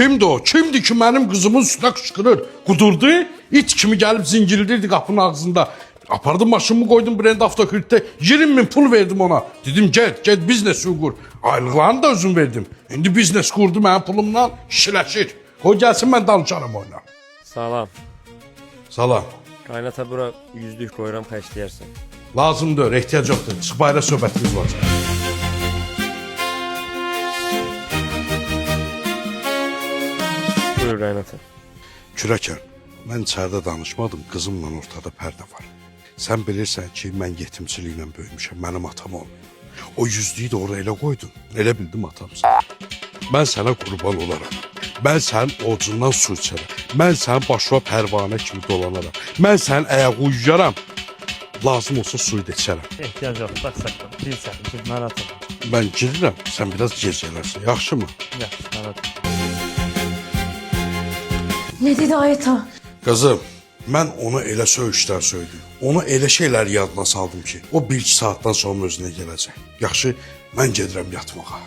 Kimdir o? Kimdir ki mənim qızımın üstünə qışqırır? Qudurdu, it kimi gəlib zingildirdi qapının ağzında. Apardım maşınımı koydum Brand Avtokrit'te 20 bin pul verdim ona. Dedim get biznes kur. Aylıqlarını da özüm verdim. İndi biznes kurdu mənim pulumla şiləşir. Qoy gəlsin mən danışarım oyna. Salam. Salam. Qaynata bura 100'lük qoyuram xərcləyərsən. Lazımdır, ehtiyac yoxdur. Çıx bayra söhbətimiz var. Buyur qaynata. Kürəkən, mən içəridə danışmadım, qızımla ortada pərdə var. Sən bilirsən ki, mən yetimçiliklə böyümüşəm, mənim atam olmuyor. O 100'lüyü də oraya elə qoydun, elə bildim atamsan. Mən sənə qurban olaram. Mən sənin ocundan su içərəm. Mən sənin başına pərvanə kimi dolanaram. Mən sənin ayağı uyuyaram. Lazım olsa suyu da içərəm. Ehtiyac yok. Bak saklan. Bilsen. Biz narahat ol. Mən girirəm, sən biraz gec gələrsən, yaxşı mı? Yaxşı, narahat ol. Ne dedi Ayeta? Qızım, mən ona elə söyüşlər söyledim. Ona elə şeylər yadına saldım ki, o 1-2 saatdan sonra özünə gələcək. Yaxşı, mən gedirəm yatmağa.